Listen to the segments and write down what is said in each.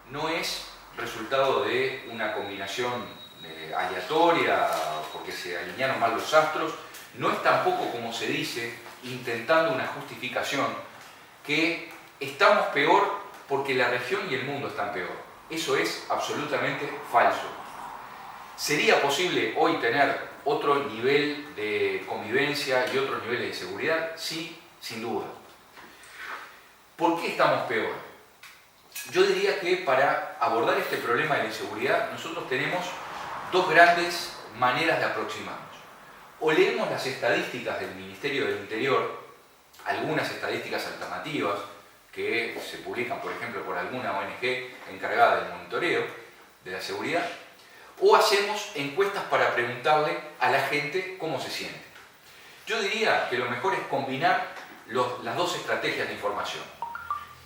no es resultado de una combinación aleatoria, porque se alinearon mal los astros, no es tampoco, como se dice, intentando una justificación, que estamos peor porque la región y el mundo están peor. Eso es absolutamente falso. ¿Sería posible hoy tener otro nivel de convivencia y otros niveles de seguridad? Sí, sin duda. ¿Por qué estamos peor? Yo diría que para abordar este problema de la inseguridad nosotros tenemos dos grandes maneras de aproximarnos. O leemos las estadísticas del Ministerio del Interior, algunas estadísticas alternativas que se publican, por ejemplo, por alguna ONG encargada del monitoreo de la seguridad, o hacemos encuestas para preguntarle a la gente cómo se siente. Yo diría que lo mejor es combinar las dos estrategias de información.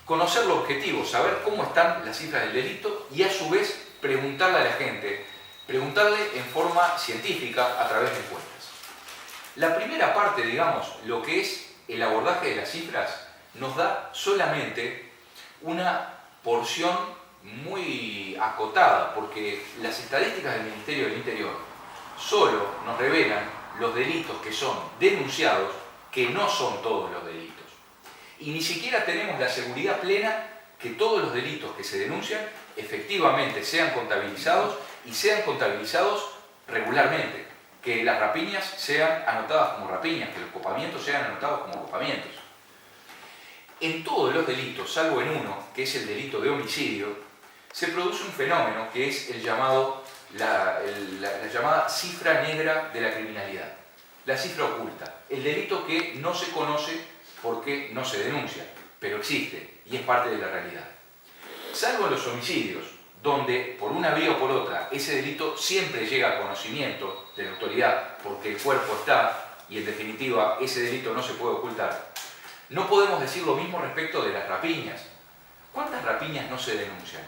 Conocer lo objetivo, saber cómo están las cifras del delito y a su vez preguntarle a la gente, preguntarle en forma científica a través de encuestas. La primera parte, digamos, lo que es el abordaje de las cifras, nos da solamente una porción muy acotada, porque las estadísticas del Ministerio del Interior solo nos revelan los delitos que son denunciados, que no son todos los delitos. Y ni siquiera tenemos la seguridad plena que todos los delitos que se denuncian efectivamente sean contabilizados y sean contabilizados regularmente. Que las rapiñas sean anotadas como rapiñas, que los copamientos sean anotados como copamientos. En todos los delitos, salvo en uno, que es el delito de homicidio, se produce un fenómeno que es la llamada cifra negra de la criminalidad, la cifra oculta, el delito que no se conoce porque no se denuncia, pero existe y es parte de la realidad. Salvo en los homicidios, donde por una vía o por otra ese delito siempre llega al conocimiento de la autoridad porque el cuerpo está y en definitiva ese delito no se puede ocultar, no podemos decir lo mismo respecto de las rapiñas. ¿Cuántas rapiñas no se denuncian?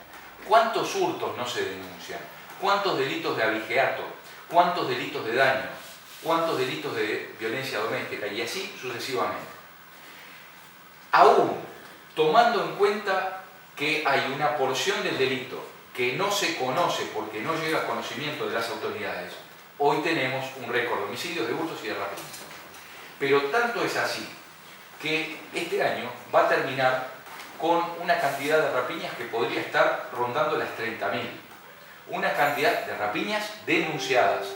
¿Cuántos hurtos no se denuncian? ¿Cuántos delitos de abigeato? ¿Cuántos delitos de daño? ¿Cuántos delitos de violencia doméstica? Y así sucesivamente. Aún tomando en cuenta que hay una porción del delito que no se conoce porque no llega a conocimiento de las autoridades, hoy tenemos un récord de homicidios, de hurtos y de rapiñas. Pero tanto es así que este año va a terminar con una cantidad de rapiñas que podría estar rondando las 30.000. Una cantidad de rapiñas denunciadas.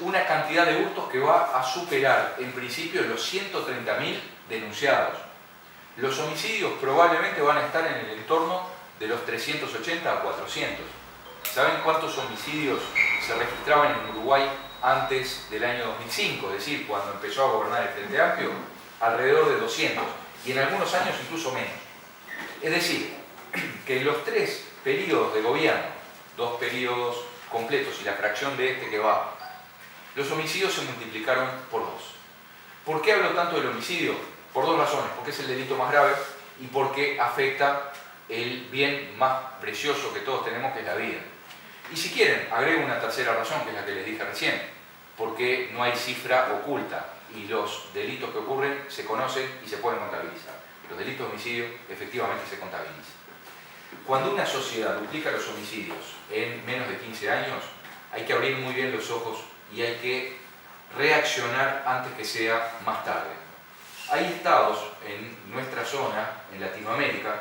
Una cantidad de hurtos que va a superar en principio los 130.000 denunciados. Los homicidios probablemente van a estar en el entorno de los 380 a 400. ¿Saben cuántos homicidios se registraban en Uruguay antes del año 2005? Es decir, cuando empezó a gobernar el Frente Amplio, alrededor de 200. Y en algunos años incluso menos. Es decir, que en los 3 periodos de gobierno, 2 periodos completos y la fracción de este que va, los homicidios se multiplicaron por 2. ¿Por qué hablo tanto del homicidio? Por 2 razones. Porque es el delito más grave y porque afecta el bien más precioso que todos tenemos, que es la vida. Y si quieren, agrego una tercera razón, que es la que les dije recién, porque no hay cifra oculta y los delitos que ocurren se conocen y se pueden contabilizar. Los delitos de homicidio efectivamente se contabilizan. Cuando una sociedad duplica los homicidios en menos de 15 años, hay que abrir muy bien los ojos y hay que reaccionar antes que sea más tarde. Hay estados en nuestra zona, en Latinoamérica,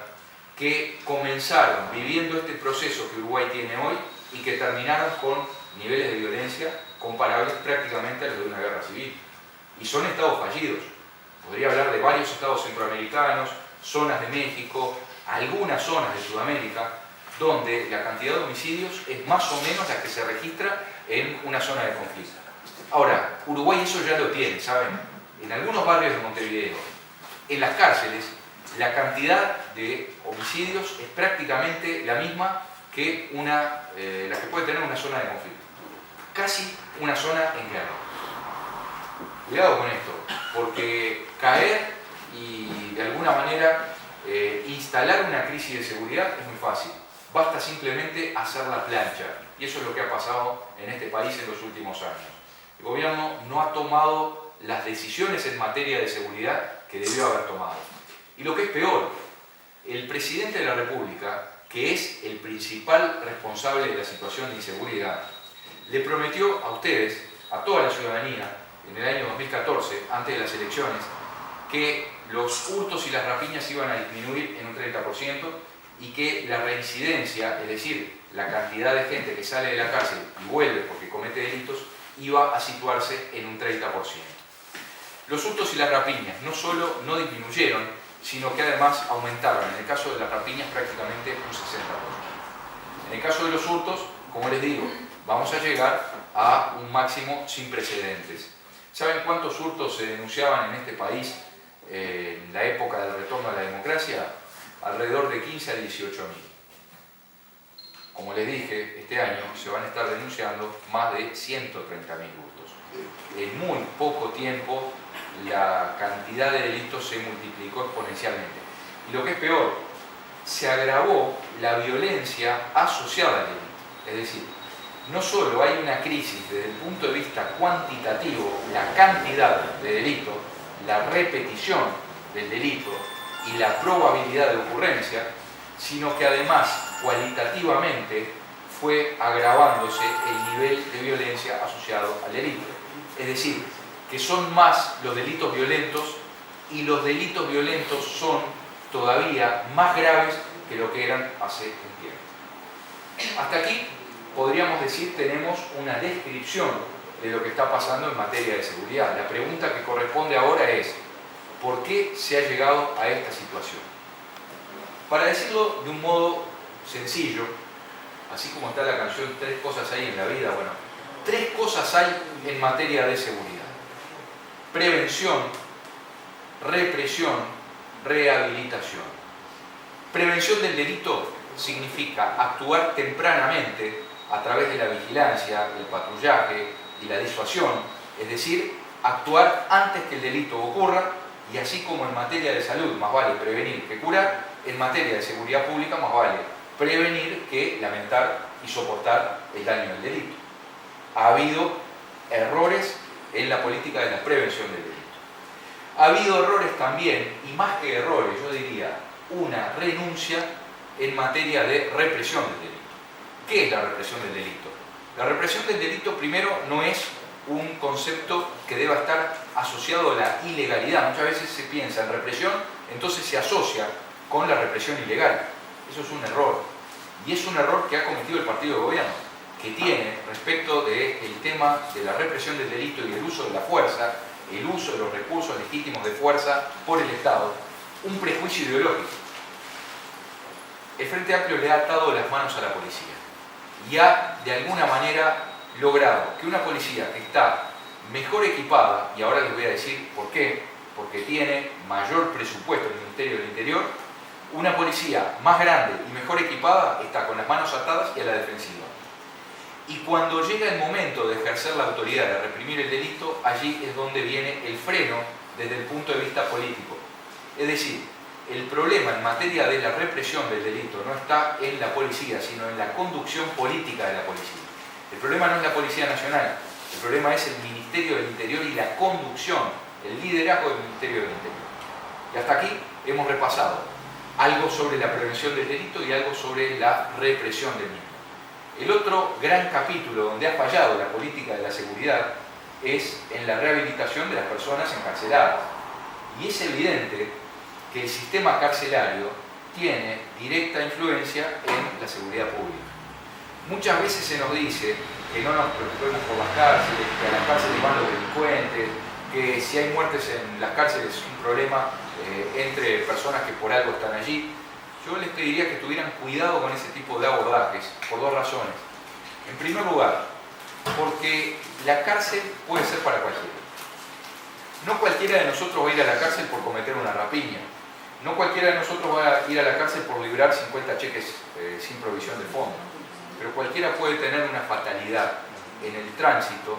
que comenzaron viviendo este proceso que Uruguay tiene hoy y que terminaron con niveles de violencia comparables prácticamente a los de una guerra civil. Y son estados fallidos. Podría hablar de varios estados centroamericanos, zonas de México, algunas zonas de Sudamérica, donde la cantidad de homicidios es más o menos la que se registra en una zona de conflicto. Ahora, Uruguay eso ya lo tiene, ¿saben? En algunos barrios de Montevideo, en las cárceles, la cantidad de homicidios es prácticamente la misma que la que puede tener una zona de conflicto. Casi una zona en guerra. Cuidado con esto, porque caer y de alguna manera instalar una crisis de seguridad es muy fácil. Basta simplemente hacer la plancha. Y eso es lo que ha pasado en este país en los últimos años. El gobierno no ha tomado las decisiones en materia de seguridad que debió haber tomado. Y lo que es peor, el presidente de la República que es el principal responsable de la situación de inseguridad, le prometió a ustedes, a toda la ciudadanía, en el año 2014, antes de las elecciones, que los hurtos y las rapiñas iban a disminuir en un 30% y que la reincidencia, es decir, la cantidad de gente que sale de la cárcel y vuelve porque comete delitos, iba a situarse en un 30%. Los hurtos y las rapiñas no solo no disminuyeron, sino que además aumentaron. En el caso de las rapiñas prácticamente un 60%. En el caso de los hurtos, como les digo, vamos a llegar a un máximo sin precedentes. ¿Saben cuántos hurtos se denunciaban en este país en la época del retorno a la democracia? Alrededor de 15 a 18.000. Como les dije, este año se van a estar denunciando más de 130.000 hurtos. En muy poco tiempo la cantidad de delitos se multiplicó exponencialmente. Y lo que es peor, se agravó la violencia asociada al delito. Es decir, no solo hay una crisis desde el punto de vista cuantitativo, la cantidad de delitos, la repetición del delito y la probabilidad de ocurrencia, sino que además cualitativamente fue agravándose el nivel de violencia asociado al delito. Es decir, que son más los delitos violentos y los delitos violentos son todavía más graves que lo que eran hace un tiempo. Hasta aquí podríamos decir tenemos una descripción de lo que está pasando en materia de seguridad. La pregunta que corresponde ahora es ¿por qué se ha llegado a esta situación? Para decirlo de un modo sencillo, así como está la canción Tres cosas hay en la vida, bueno, tres cosas hay en materia de seguridad: prevención, represión, rehabilitación. Prevención del delito significa actuar tempranamente a través de la vigilancia, el patrullaje y la disuasión, es decir, actuar antes que el delito ocurra, y así como en materia de salud más vale prevenir que curar, en materia de seguridad pública más vale prevenir que lamentar y soportar el daño del delito. Ha habido errores en la política de la prevención del delito. Ha habido errores también, y más que errores, yo diría, una renuncia en materia de represión del delito. ¿Qué es la represión del delito? La represión del delito, primero, no es un concepto que deba estar asociado a la ilegalidad. Muchas veces se piensa en represión, entonces se asocia con la represión ilegal. Eso es un error. Y es un error que ha cometido el partido de gobierno, que tiene, respecto del tema de la represión del delito y el uso de la fuerza, el uso de los recursos legítimos de fuerza por el Estado, un prejuicio ideológico. El Frente Amplio le ha atado las manos a la policía y ha, de alguna manera, logrado que una policía que está mejor equipada, y ahora les voy a decir por qué, porque tiene mayor presupuesto en el Ministerio del Interior, una policía más grande y mejor equipada está con las manos atadas y a la defensiva. Y cuando llega el momento de ejercer la autoridad de reprimir el delito, allí es donde viene el freno desde el punto de vista político. Es decir, el problema en materia de la represión del delito no está en la policía, sino en la conducción política de la policía. El problema no es la Policía Nacional, el problema es el Ministerio del Interior y la conducción, el liderazgo del Ministerio del Interior. Y hasta aquí hemos repasado algo sobre la prevención del delito y algo sobre la represión del mismo. El otro gran capítulo donde ha fallado la política de la seguridad es en la rehabilitación de las personas encarceladas. Y es evidente que el sistema carcelario tiene directa influencia en la seguridad pública. Muchas veces se nos dice que no nos preocupemos por las cárceles, que a las cárceles van los delincuentes, que si hay muertes en las cárceles es un problema entre personas que por algo están allí. Yo les pediría que tuvieran cuidado con ese tipo de abordajes por dos razones. En primer lugar, porque la cárcel puede ser para cualquiera. No cualquiera de nosotros va a ir a la cárcel por cometer una rapiña. No cualquiera de nosotros va a ir a la cárcel por librar 50 cheques sin provisión de fondo. Pero cualquiera puede tener una fatalidad en el tránsito,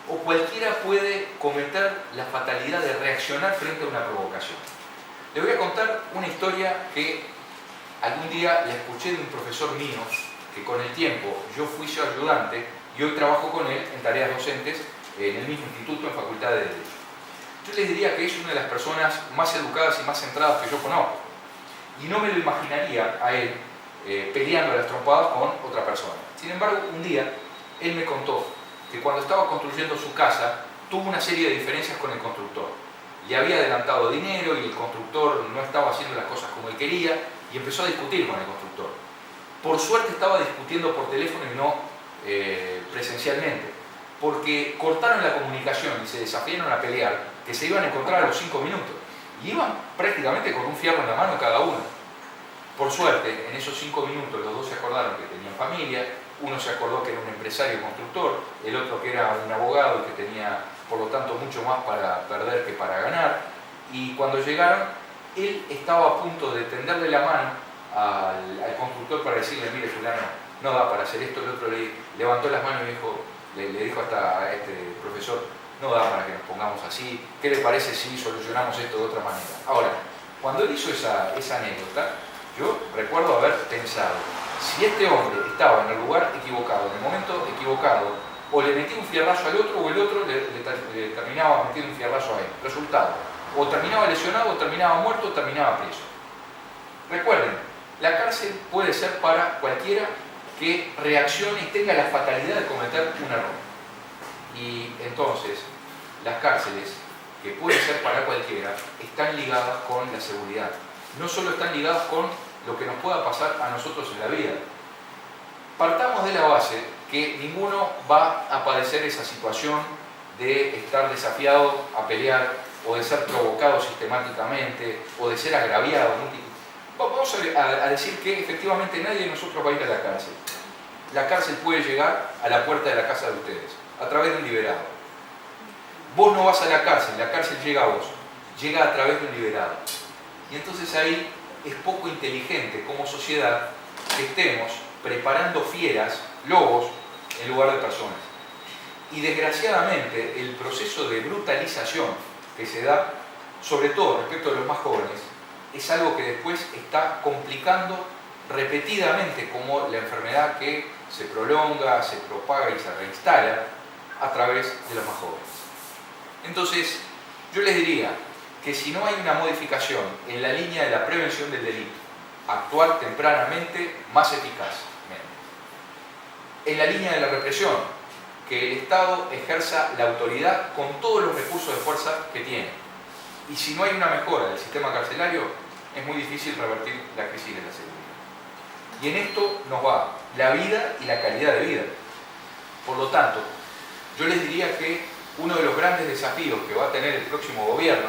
o cualquiera puede cometer la fatalidad de reaccionar frente a una provocación. Les voy a contar una historia que algún día la escuché de un profesor mío, que con el tiempo yo fui su ayudante y hoy trabajo con él en tareas docentes en el mismo instituto, en Facultad de Derecho. Yo les diría que es una de las personas más educadas y más centradas que yo conozco. Y no me lo imaginaría a él peleando a las trompadas con otra persona. Sin embargo, un día él me contó que cuando estaba construyendo su casa tuvo una serie de diferencias con el constructor. Le había adelantado dinero y el constructor no estaba haciendo las cosas como él quería y empezó a discutir con el constructor. Por suerte estaba discutiendo por teléfono y no presencialmente, porque cortaron la comunicación y se desafiaron a pelear, que se iban a encontrar a los 5 minutos. Y iban prácticamente con un fierro en la mano cada uno. Por suerte, en esos 5 minutos los dos se acordaron que tenían familia, uno se acordó que era un empresario constructor, el otro que era un abogado y que tenía, por lo tanto, mucho más para perder que para ganar. Y cuando llegaron, él estaba a punto de tenderle la mano al constructor para decirle, mire fulano, no da para hacer esto. El otro le levantó las manos y le dijo hasta a este profesor, no da para que nos pongamos así, ¿qué le parece si solucionamos esto de otra manera? Ahora, cuando él hizo esa anécdota, yo recuerdo haber pensado, si este hombre estaba en el lugar equivocado, en el momento equivocado, o le metía un fierrazo al otro, o el otro le terminaba metiendo un fierrazo a él. Resultado, o terminaba lesionado, o terminaba muerto, o terminaba preso. Recuerden, la cárcel puede ser para cualquiera que reaccione y tenga la fatalidad de cometer un error. Y entonces, las cárceles, que pueden ser para cualquiera, están ligadas con la seguridad. No solo están ligadas con lo que nos pueda pasar a nosotros en la vida. Partamos de la base que ninguno va a padecer esa situación de estar desafiado a pelear, o de ser provocado sistemáticamente, o de ser agraviado. Vamos a decir que efectivamente nadie de nosotros va a ir a la cárcel. La cárcel puede llegar a la puerta de la casa de ustedes, a través de un liberado. Vos no vas a la cárcel llega a vos, llega a través de un liberado. Y entonces ahí es poco inteligente como sociedad que estemos preparando fieras, lobos, en lugar de personas. Y desgraciadamente el proceso de brutalización que se da, sobre todo respecto a los más jóvenes, es algo que después está complicando repetidamente como la enfermedad que se prolonga, se propaga y se reinstala a través de los más jóvenes. Entonces, yo les diría que si no hay una modificación en la línea de la prevención del delito, actuar tempranamente, más eficazmente. En la línea de la represión, que el Estado ejerza la autoridad con todos los recursos de fuerza que tiene. Y si no hay una mejora del sistema carcelario, es muy difícil revertir la crisis de la seguridad. Y en esto nos va la vida y la calidad de vida. Por lo tanto, yo les diría que uno de los grandes desafíos que va a tener el próximo gobierno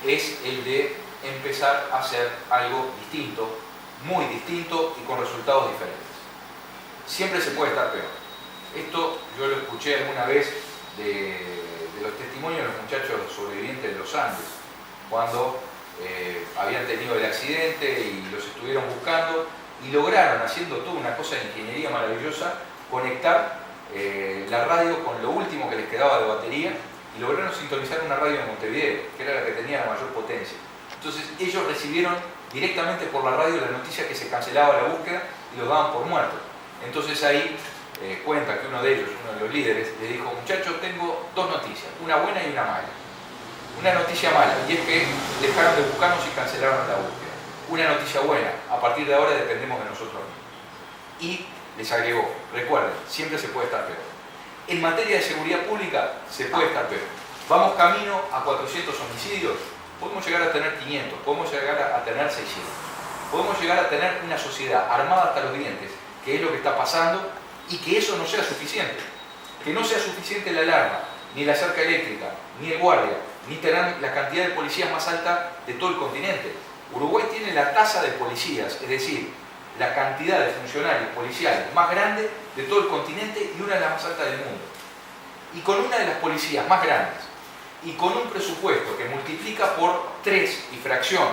es el de empezar a hacer algo distinto, muy distinto y con resultados diferentes. Siempre se puede estar peor. Esto yo lo escuché alguna vez de los testimonios de los muchachos sobrevivientes de los Andes, cuando habían tenido el accidente y los estuvieron buscando y lograron, haciendo toda una cosa de ingeniería maravillosa, conectar la radio con lo último que les quedaba de batería y lograron sintonizar una radio de Montevideo, que era la que tenía la mayor potencia. Entonces ellos recibieron directamente por la radio la noticia que se cancelaba la búsqueda y los daban por muertos. Entonces ahí cuenta que uno de ellos, uno de los líderes, le dijo: muchachos, tengo dos noticias, una buena y una mala. Una noticia mala, y es que dejaron de buscarnos y cancelaron la búsqueda. Una noticia buena, a partir de ahora dependemos de nosotros mismos. Y les agregó: recuerden, siempre se puede estar peor. En materia de seguridad pública, se puede estar peor. Vamos camino a 400 homicidios, podemos llegar a tener 500, podemos llegar a tener 600. Podemos llegar a tener una sociedad armada hasta los dientes, que es lo que está pasando, y que eso no sea suficiente. Que no sea suficiente la alarma, ni la cerca eléctrica, ni el guardia, ni tener la cantidad de policías más alta de todo el continente. Uruguay tiene la tasa de policías, es decir, la cantidad de funcionarios policiales más grande de todo el continente y una de las más altas del mundo. Y con una de las policías más grandes y con un presupuesto que multiplica por 3 y fracción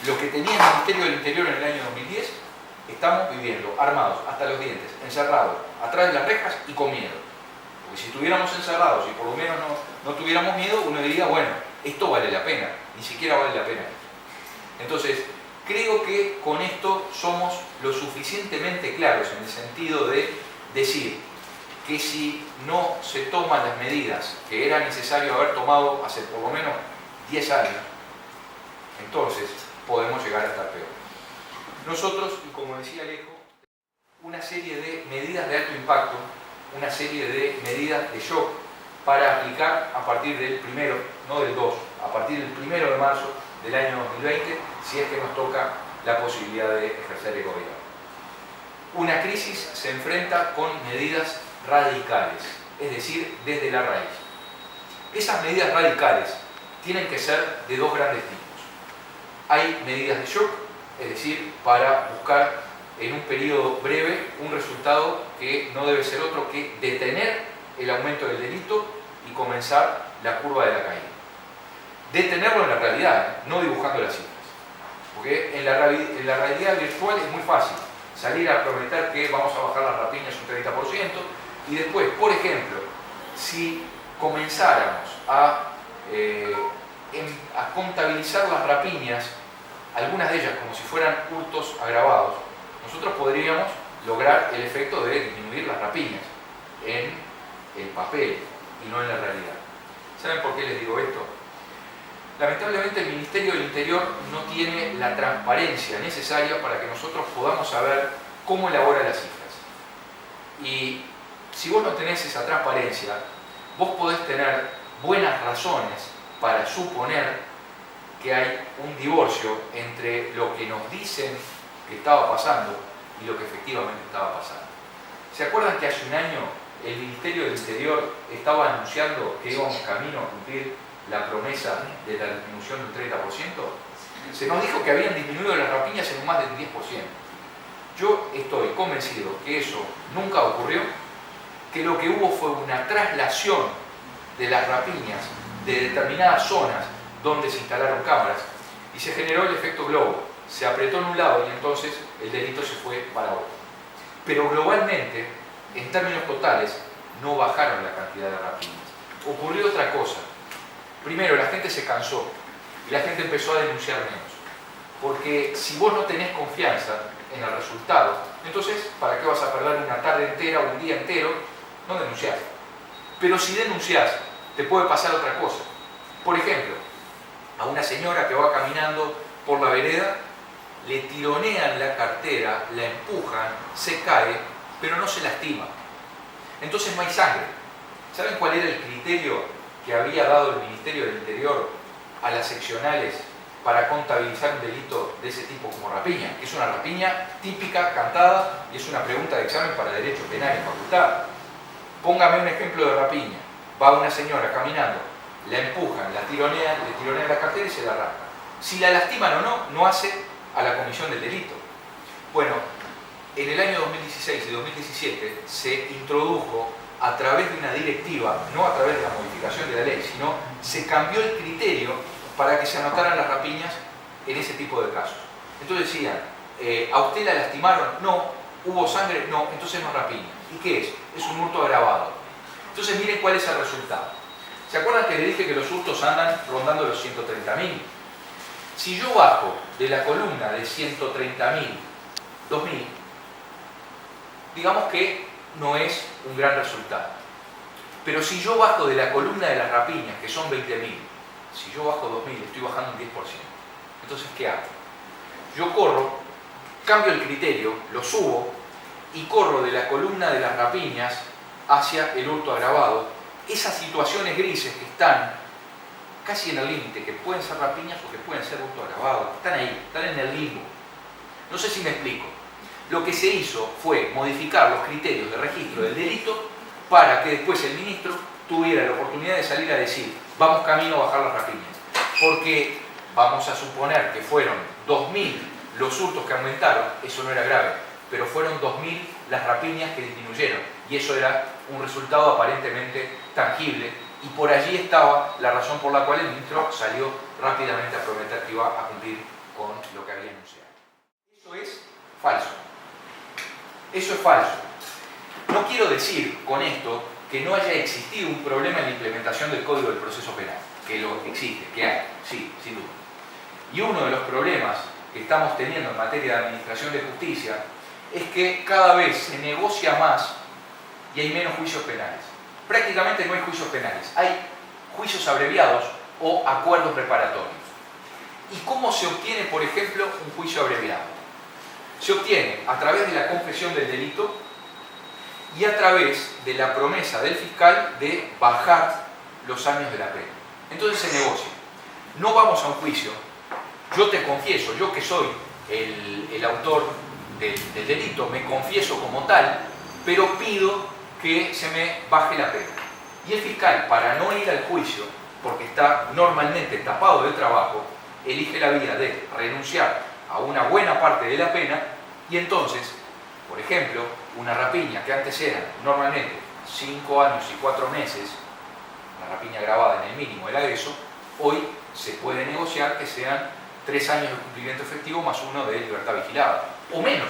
lo que tenía el Ministerio del Interior en el año 2010, estamos viviendo armados hasta los dientes, encerrados atrás de las rejas y con miedo. Porque si estuviéramos encerrados y por lo menos no tuviéramos miedo, uno diría: bueno, esto vale la pena. Ni siquiera vale la pena. Entonces, creo que con esto somos lo suficientemente claros en el sentido de decir que si no se toman las medidas que era necesario haber tomado hace por lo menos 10 años, entonces podemos llegar a estar peor. Nosotros, y como decía Alejo, una serie de medidas de alto impacto, una serie de medidas de shock para aplicar a partir del primero, no del 2, a partir del 1 de marzo del año 2020, si es que nos toca la posibilidad de ejercer el gobierno. Una crisis se enfrenta con medidas radicales, es decir, desde la raíz. Esas medidas radicales tienen que ser de dos grandes tipos. Hay medidas de shock, es decir, para buscar en un periodo breve un resultado que no debe ser otro que detener el aumento del delito y comenzar la curva de la caída. Detenerlo en la realidad, no dibujando las cifras. Porque en la realidad virtual es muy fácil salir a prometer que vamos a bajar las rapiñas un 30% y después, por ejemplo, si comenzáramos a contabilizar las rapiñas, algunas de ellas como si fueran hurtos agravados, nosotros podríamos lograr el efecto de disminuir las rapiñas en el papel y no en la realidad. ¿Saben por qué les digo esto? Lamentablemente el Ministerio del Interior no tiene la transparencia necesaria para que nosotros podamos saber cómo elabora las cifras. Y si vos no tenés esa transparencia, vos podés tener buenas razones para suponer que hay un divorcio entre lo que nos dicen que estaba pasando y lo que efectivamente estaba pasando. ¿Se acuerdan que hace un año el Ministerio del Interior estaba anunciando que íbamos camino a cumplir la promesa de la disminución del 30%? Se nos dijo que habían disminuido las rapiñas en un más del 10%. Yo estoy convencido que eso nunca ocurrió, que lo que hubo fue una traslación de las rapiñas de determinadas zonas donde se instalaron cámaras y se generó el efecto globo. Se apretó en un lado y entonces el delito se fue para otro. Pero globalmente, en términos totales, no bajaron la cantidad de rapiñas. Ocurrió otra cosa. Primero, la gente se cansó y la gente empezó a denunciar menos. Porque si vos no tenés confianza en el resultado, entonces, ¿para qué vas a perder una tarde entera o un día entero? No denunciás. Pero si denunciás, te puede pasar otra cosa. Por ejemplo, a una señora que va caminando por la vereda, le tironean la cartera, la empujan, se cae, pero no se lastima. Entonces no hay sangre. ¿Saben cuál era el criterio que había dado el Ministerio del Interior a las seccionales para contabilizar un delito de ese tipo como rapiña? Que es una rapiña típica, cantada, y es una pregunta de examen para Derecho Penal en facultad. Póngame un ejemplo de rapiña. Va una señora caminando, la empujan, la tironean, le tironean la cartera y se la arrancan. Si la lastiman o no, no hace a la comisión del delito. Bueno, en el año 2016 y 2017 se introdujo a través de una directiva, no a través de la modificación de la ley, sino se cambió el criterio para que se anotaran las rapiñas en ese tipo de casos. Entonces decían, ¿a usted la lastimaron? No. ¿Hubo sangre? No. Entonces no es rapiña. ¿Y qué es? Es un hurto agravado. Entonces miren cuál es el resultado. ¿Se acuerdan que les dije que los hurtos andan rondando los 130.000? Si yo bajo de la columna de 130.000, 2.000, digamos que no es un gran resultado. Pero si yo bajo de la columna de las rapiñas, que son 20.000, si yo bajo 2.000, estoy bajando un 10%. Entonces, ¿qué hago? Yo corro, cambio el criterio, lo subo y corro de la columna de las rapiñas hacia el hurto agravado. Esas situaciones grises que están casi en el límite, que pueden ser rapiñas o que pueden ser hurto agravado, están ahí, están en el limbo. No sé si me explico. Lo que se hizo fue modificar los criterios de registro del delito para que después el ministro tuviera la oportunidad de salir a decir, vamos camino a bajar las rapiñas. Porque vamos a suponer que fueron 2.000 los hurtos que aumentaron, eso no era grave, pero fueron 2.000 las rapiñas que disminuyeron. Y eso era un resultado aparentemente tangible. Y por allí estaba la razón por la cual el ministro salió rápidamente a prometer que iba a cumplir con lo que había anunciado. Eso es falso. Eso es falso. No quiero decir con esto que no haya existido un problema en la implementación del Código del Proceso Penal, que lo existe, que hay, sí, sin duda. Y uno de los problemas que estamos teniendo en materia de administración de justicia es que cada vez se negocia más y hay menos juicios penales. Prácticamente no hay juicios penales, hay juicios abreviados o acuerdos reparatorios. ¿Y cómo se obtiene, por ejemplo, un juicio abreviado? se obtiene a través de la confesión del delito y a través de la promesa del fiscal de bajar los años de la pena. Entonces se negocia. No vamos a un juicio, yo te confieso, yo que soy el autor del delito, me confieso como tal, pero pido que se me baje la pena. Y el fiscal, para no ir al juicio, porque está normalmente tapado de trabajo, elige la vía de renunciar a una buena parte de la pena y entonces, por ejemplo, una rapiña que antes era normalmente 5 años y 4 meses, la rapiña agravada en el mínimo del agreso, hoy se puede negociar que sean 3 años de cumplimiento efectivo más 1 de libertad vigilada, o menos.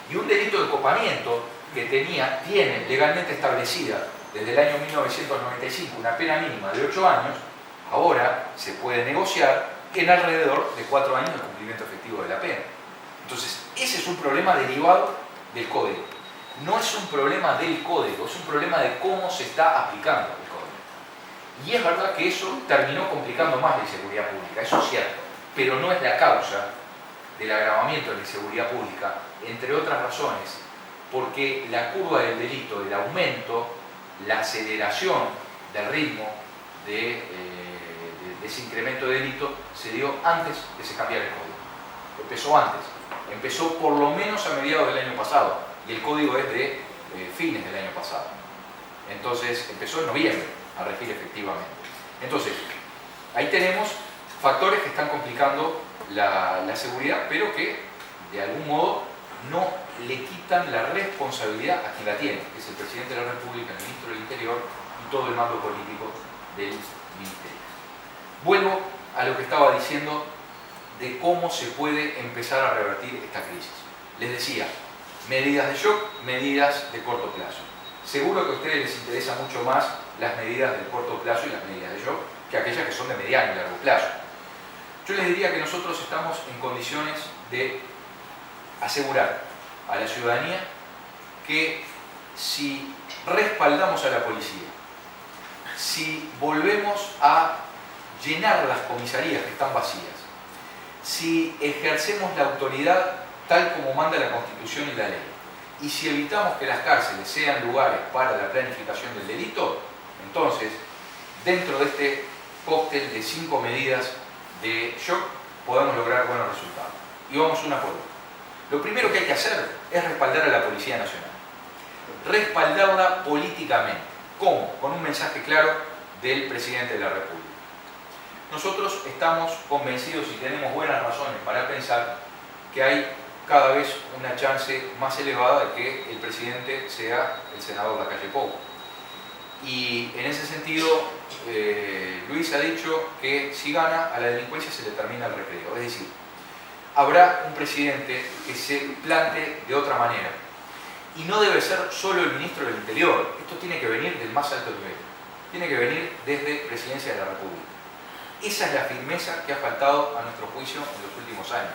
Y un delito de copamiento que tiene legalmente establecida desde el año 1995 una pena mínima de 8 años, ahora se puede negociar en alrededor de 4 años de cumplimiento efectivo de la pena. Entonces, ese es un problema derivado del código. No es un problema del código, es un problema de cómo se está aplicando el código. Y es verdad que eso terminó complicando más la inseguridad pública, eso es cierto, pero no es la causa del agravamiento de la inseguridad pública, entre otras razones, porque la curva del delito, el aumento, la aceleración del ritmo de ese incremento de delito se dio antes de se cambiara el código. Empezó antes, empezó por lo menos a mediados del año pasado, y el código es de fines del año pasado. Entonces empezó en noviembre a regir efectivamente. Entonces, ahí tenemos factores que están complicando la seguridad, pero que de algún modo no le quitan la responsabilidad a quien la tiene, que es el presidente de la República, el ministro del Interior y todo el mando político del ministerio. Vuelvo a lo que estaba diciendo de cómo se puede empezar a revertir esta crisis. Les decía, medidas de shock, medidas de corto plazo. Seguro que a ustedes les interesa mucho más las medidas de corto plazo y las medidas de shock que aquellas que son de mediano y largo plazo. Yo les diría que nosotros estamos en condiciones de asegurar a la ciudadanía que si respaldamos a la policía, si volvemos a llenar las comisarías que están vacías, si ejercemos la autoridad tal como manda la Constitución y la ley, y si evitamos que las cárceles sean lugares para la planificación del delito, entonces, dentro de este cóctel de 5 medidas de shock, podemos lograr buenos resultados. Y vamos una por una. Lo primero que hay que hacer es respaldar a la Policía Nacional. Respaldarla políticamente. ¿Cómo? Con un mensaje claro del presidente de la República. Nosotros estamos convencidos y tenemos buenas razones para pensar que hay cada vez una chance más elevada de que el presidente sea el senador Lacalle Pou. Y en ese sentido, Luis ha dicho que si gana, a la delincuencia se le termina el recreo. Es decir, habrá un presidente que se plante de otra manera. Y no debe ser solo el ministro del Interior. Esto tiene que venir del más alto nivel. Tiene que venir desde Presidencia de la República. Esa es la firmeza que ha faltado a nuestro juicio en los últimos años.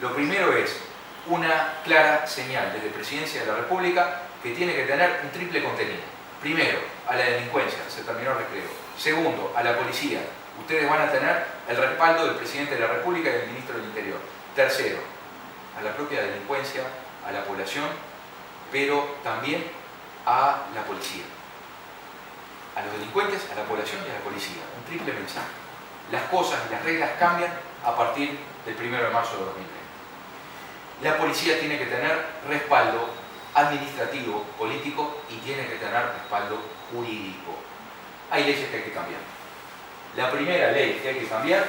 Lo primero es una clara señal desde Presidencia de la República que tiene que tener un triple contenido. Primero, a la delincuencia, se terminó el recreo. Segundo, a la policía. Ustedes van a tener el respaldo del Presidente de la República y del Ministro del Interior. Tercero, a la propia delincuencia, a la población, pero también a la policía. A los delincuentes, a la población y a la policía. Un triple mensaje. Las cosas y las reglas cambian a partir del 1 de marzo de 2020. La policía tiene que tener respaldo administrativo, político y tiene que tener respaldo jurídico. Hay leyes que hay que cambiar. La primera ley que hay que cambiar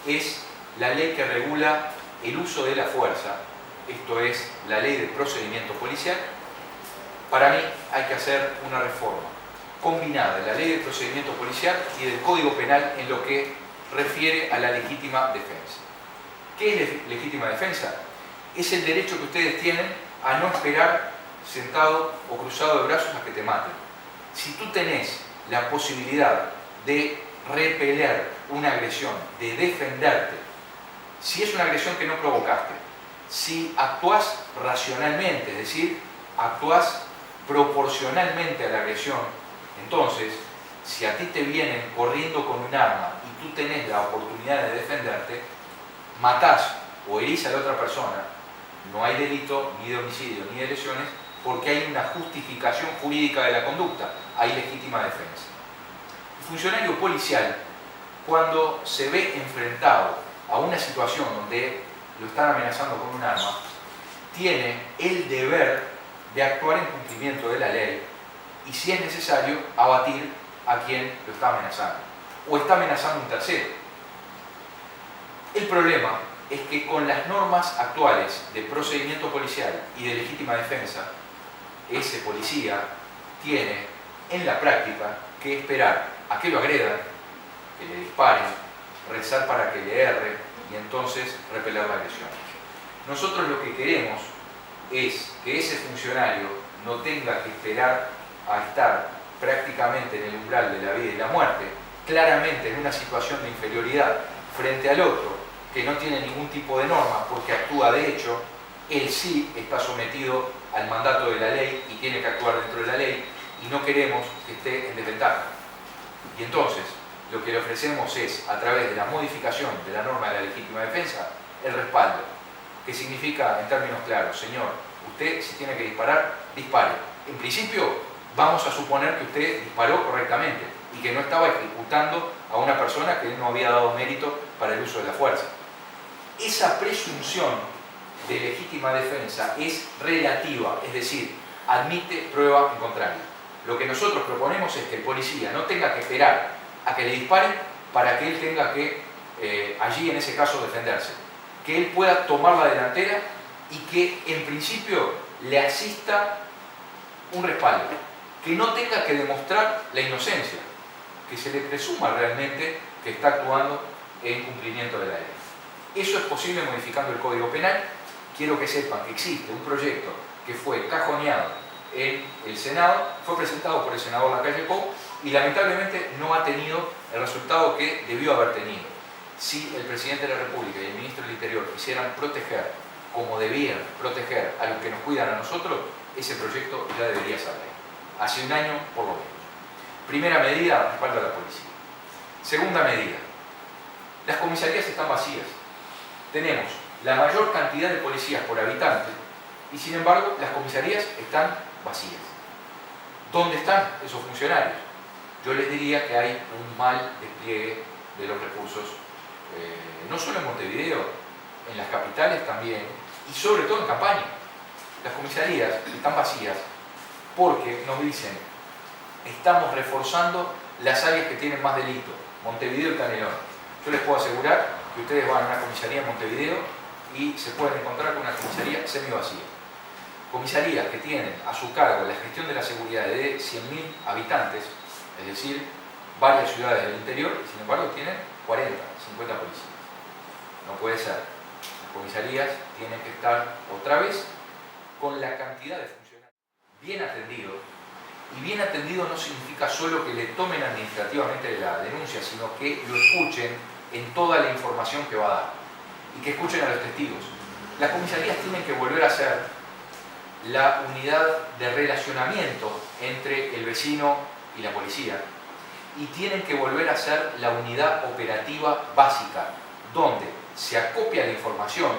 es la ley que regula el uso de la fuerza, esto es la ley de procedimiento policial. Para mí hay que hacer una reforma combinada de la ley de procedimiento policial y del Código Penal en lo que refiere a la legítima defensa. ¿Qué es legítima defensa? Es el derecho que ustedes tienen a no esperar sentado o cruzado de brazos a que te maten. Si tú tenés la posibilidad de repeler una agresión, de defenderte, si es una agresión que no provocaste, si actuás racionalmente, es decir, actuás proporcionalmente a la agresión, entonces, si a ti te vienen corriendo con un arma y tú tenés la oportunidad de defenderte, matás o herís a la otra persona, no hay delito ni de homicidio ni de lesiones porque hay una justificación jurídica de la conducta, hay legítima defensa. El funcionario policial, cuando se ve enfrentado a una situación donde lo están amenazando con un arma, tiene el deber de actuar en cumplimiento de la ley y, si es necesario, abatir a quien lo está amenazando o está amenazando a un tercero. El problema es que con las normas actuales de procedimiento policial y de legítima defensa, ese policía tiene en la práctica que esperar a que lo agredan, que le disparen, rezar para que le erre y entonces repeler la agresión. Nosotros lo que queremos es que ese funcionario no tenga que esperar a estar prácticamente en el umbral de la vida y la muerte, claramente en una situación de inferioridad frente al otro, que no tiene ningún tipo de norma porque actúa de hecho, él sí está sometido al mandato de la ley y tiene que actuar dentro de la ley y no queremos que esté en desventaja. Y entonces, lo que le ofrecemos es, a través de la modificación de la norma de la legítima defensa, el respaldo, que significa, en términos claros, señor, usted si tiene que disparar, dispare. En principio, vamos a suponer que usted disparó correctamente y que no estaba ejecutando a una persona que él no había dado mérito para el uso de la fuerza. Esa presunción de legítima defensa es relativa, es decir, admite prueba en contrario. Lo que nosotros proponemos es que el policía no tenga que esperar a que le disparen para que él tenga que, allí en ese caso, defenderse. Que él pueda tomar la delantera y que en principio le asista un respaldo. Que no tenga que demostrar la inocencia, que se le presuma realmente que está actuando en cumplimiento de la ley. Eso es posible modificando el Código Penal. Quiero que sepan que existe un proyecto que fue cajoneado en el Senado, fue presentado por el senador Lacalle Pou y lamentablemente no ha tenido el resultado que debió haber tenido. Si el presidente de la República y el ministro del Interior quisieran proteger, como debían proteger a los que nos cuidan a nosotros, ese proyecto ya debería ser ley. Hace un año, por lo menos. Primera medida, respaldo a la policía. Segunda medida, las comisarías están vacías. Tenemos la mayor cantidad de policías por habitante y, sin embargo, las comisarías están vacías. ¿Dónde están esos funcionarios? Yo les diría que hay un mal despliegue de los recursos, no solo en Montevideo, en las capitales también, y sobre todo en campaña. Las comisarías están vacías porque nos dicen, estamos reforzando las áreas que tienen más delito, Montevideo y Canelones. Yo les puedo asegurar que ustedes van a una comisaría en Montevideo y se pueden encontrar con una comisaría semivacía. Comisarías que tienen a su cargo la gestión de la seguridad de 100.000 habitantes, es decir, varias ciudades del interior, y sin embargo tienen 40, 50 policías. No puede ser. Las comisarías tienen que estar otra vez con la cantidad de funcionarios bien atendidos. Y bien atendido no significa solo que le tomen administrativamente la denuncia, sino que lo escuchen en toda la información que va a dar y que escuchen a los testigos. Las comisarías tienen que volver a ser la unidad de relacionamiento entre el vecino y la policía y tienen que volver a ser la unidad operativa básica donde se acopia la información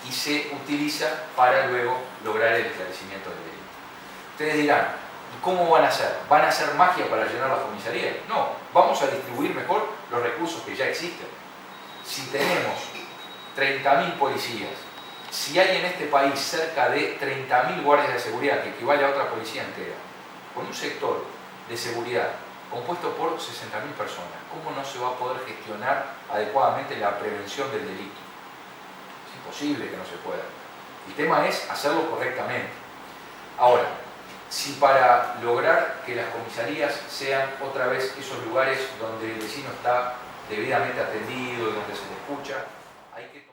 y se utiliza para luego lograr el esclarecimiento del delito. Ustedes dirán, ¿cómo van a hacer? ¿Van a hacer magia para llenar las comisarías? No, vamos a distribuir mejor los recursos que ya existen. Si tenemos 30.000 policías, si hay en este país cerca de 30.000 guardias de seguridad, que equivale a otra policía entera, con un sector de seguridad compuesto por 60.000 personas, ¿cómo no se va a poder gestionar adecuadamente la prevención del delito? Es imposible que no se pueda. El tema es hacerlo correctamente. Ahora, si para lograr que las comisarías sean otra vez esos lugares donde el vecino está debidamente atendido y donde se le escucha, hay que